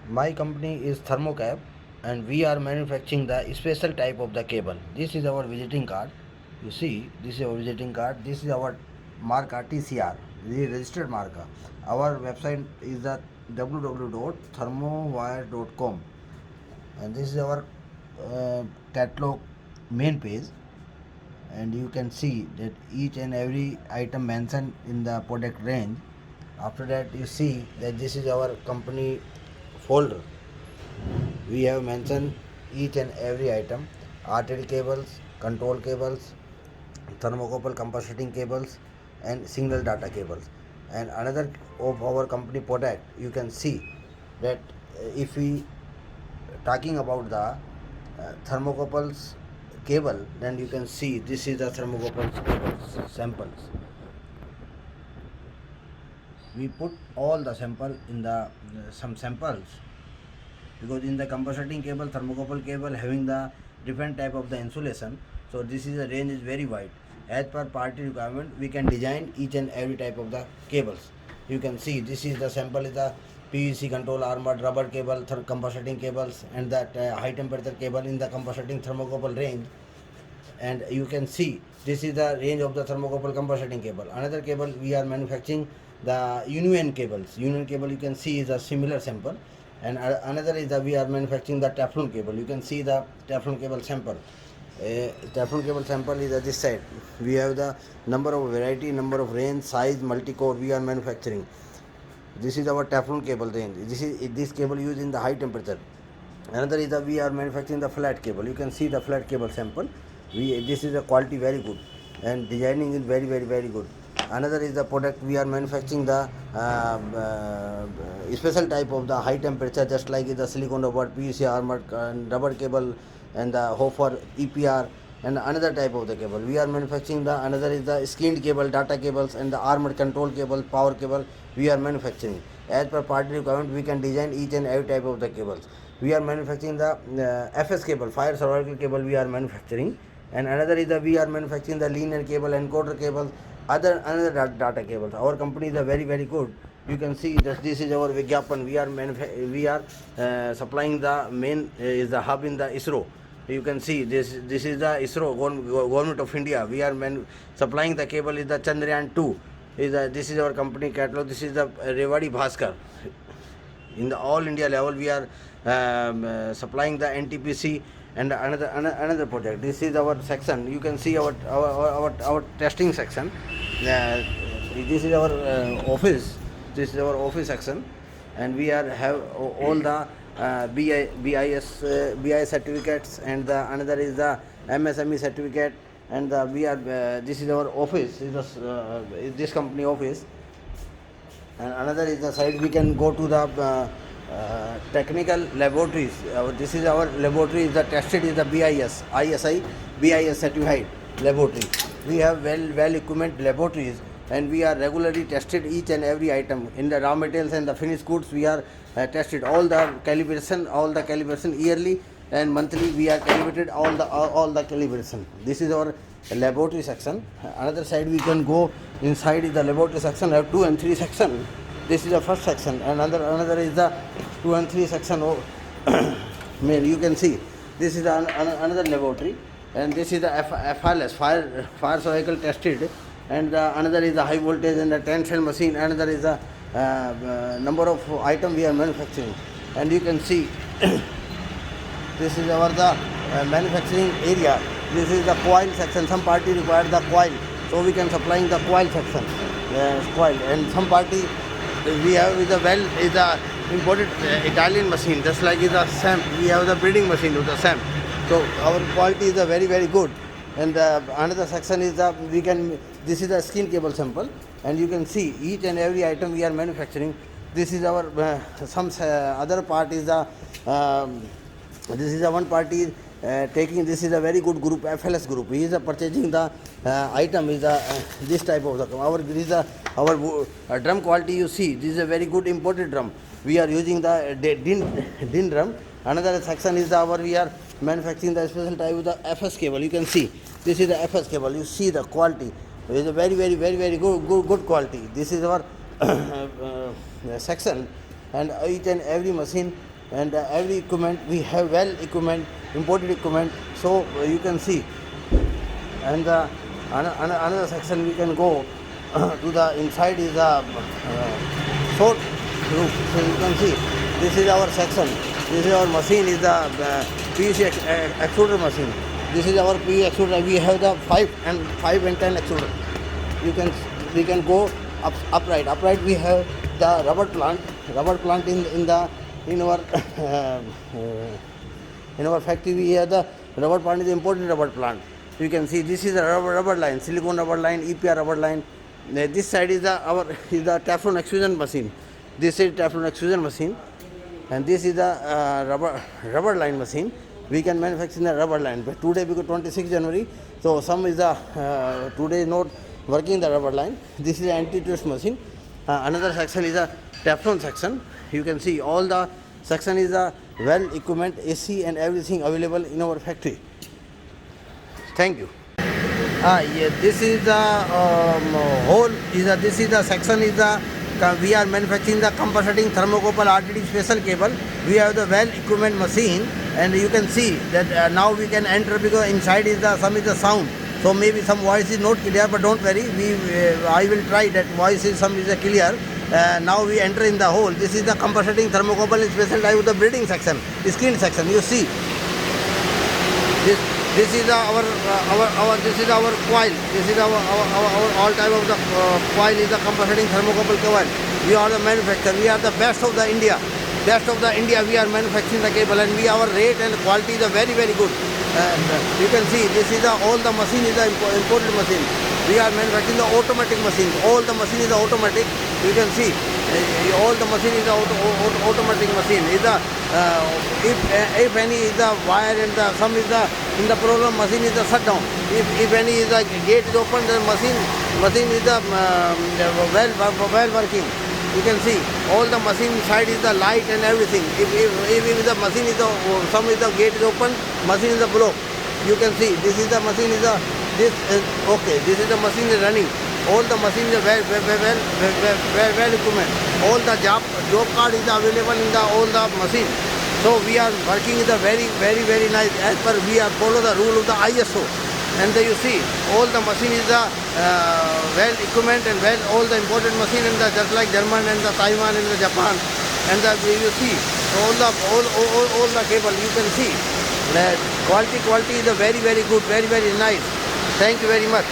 My company is Thermocap and we are manufacturing the special type of the cable. This is our visiting card. You see, this is our visiting card. This is our marka TCR, the registered marka. Our website is the www.thermowire.com and this is our catalog main page, and you can see that each and every item mentioned in the product range. After that, you see that this is our company folder. We have mentioned each and every item: RTD cables, control cables, thermocouple compensating cables, and signal data cables. And another of our company product, you can see that if we talking about the thermocouples cable, then you can see this is the thermocouples cables samples. We put all the sample in the some samples, because in the compensating cable, thermocouple cable having the different type of the insulation, so this is the range is very wide. As per party requirement, we can design each and every type of the cables. You can see this is the sample is the PVC control armored rubber cable, compensating cables, and that high temperature cable in the compensating thermocouple range. And you can see this is the range of the thermocouple compensating cable. Another cable we are manufacturing the union cables. Union cable, you can see, is a similar sample. And another is that we are manufacturing the Teflon cable. You can see the Teflon cable sample. Teflon cable sample is at this side. We have the number of variety, number of range, size, multi-core we are manufacturing. This is our Teflon cable range. This cable used in the high temperature. Another is that we are manufacturing the flat cable. You can see the flat cable sample. This is the quality very good, and designing is very good. Another is the product we are manufacturing the special type of the high temperature, just like the silicone rubber, PVC armored rubber cable, and the Hofer EPR, and another type of the cable. We are manufacturing the another is the skinned cable, data cables, and the armored control cable, power cable. We are manufacturing as per party requirement. We can design each and every type of the cables. We are manufacturing the FS cable, fire survival cable. We are manufacturing, and another is the we are manufacturing the linear cable, encoder cable, another data cables. Our company is very good. You can see that this is our Vigyapan. We are supplying the main is the hub in the ISRO. You can see this is the ISRO, government of India. We are supplying the cable is the Chandrayaan 2. This is our company catalog. This is the Rewadi Bhaskar. In the all India level, we are supplying the NTPC and another project. This is our section. You can see our testing section. This is our office. This is our office section, and we are have all the BIS certificates, and the another is the MSME certificate, and we are this is our office. This company office. And another is the side we can go to the technical laboratories. This is our laboratory. The tested is the BIS, ISI, BIS certified laboratory. We have well equipment laboratories, and we are regularly tested each and every item in the raw materials and the finished goods. We are tested all the calibration yearly and monthly. We are calibrated all the calibration. This is our laboratory section. Another side we can go inside is the laboratory section. Have 2 and 3 section. This is the first section, and another is the 2 and 3 section. You can see this is another laboratory, and this is the FLS, fire cycle tested, and another is the high voltage and the tensile machine. Another is the number of item we are manufacturing, and you can see this is our the manufacturing area. This is the coil section. Some party required the coil, so we can supplying the coil section. Coil, and some party we have is the imported Italian machine, just like is the SAM. We have the breeding machine with the SAM. So our quality is very good. And another section is this is the skin cable sample, and you can see each and every item we are manufacturing. This is our some other part is the this is the one party taking. This is a very good group, FLS group. He is purchasing the item is this type of the our drum quality. You see, this is a very good imported drum. We are using the DIN drum. Another section is we are manufacturing the special type of the FS cable. You can see this is the FS cable. You see the quality. It is a very good quality. This is our section, and each and every machine and every equipment we have well equipment, imported equipment. So you can see, and another section we can go to the inside is the short roof. So you can see this is our section. This is our machine is the PVC extruder machine. This is our PVC extruder. We have the 5 and 10 extruder. We can go upright. Upright we have the rubber plant. Rubber plant in our in our factory we have the rubber plant is the imported rubber plant. You can see this is the rubber line, silicone rubber line, EPR rubber line. This side is the Teflon extrusion machine. This is Teflon extrusion machine, and this is the rubber line machine. We can manufacture the rubber line. But today because 26 January, so some is the today not working the rubber line. This is the anti-twist machine. Another section is a Teflon section. You can see all the section is a well equipment, AC and everything available in our factory. Thank you. Yeah, this is the whole. This is the section is the we are manufacturing the compensating thermocouple RTD special cable. We have the well equipment machine, and you can see that now we can enter because inside is the sound. So maybe some voice is not clear, but don't worry. I will try that voice is clear. Now we enter in the hole. This is the compensating thermocouple in special type of the breeding section, screen section. You see this is our this is our coil. This is our all type of the coil is the compensating thermocouple coil. We are the manufacturer. We are the best of the India. Best of the India. We are manufacturing the cable, and our rate and quality is very good. You can see this is all the machine is the imported machine. We are manufacturing the automatic machine. All the machine is automatic. You can see all the machine is automatic machine. Is the if any is the wire and the some is the in the program machine is the shut down. If any is the gate is open, the machine is the well working. You can see all the machine side is the light and everything. If the machine is the some is the gate is open, machine is the block. You can see this is the machine is the okay. This is the machine is running. All the machine is well equipment. All the job card is available in the all the machine. So we are working is the very nice as per we are follow the rule of the ISO. And then you see all the machine is the well equipment and well all the imported machine and the just like German and the Taiwan and the Japan and the you see all the cable you can see that quality is a very good, very nice. Thank you very much.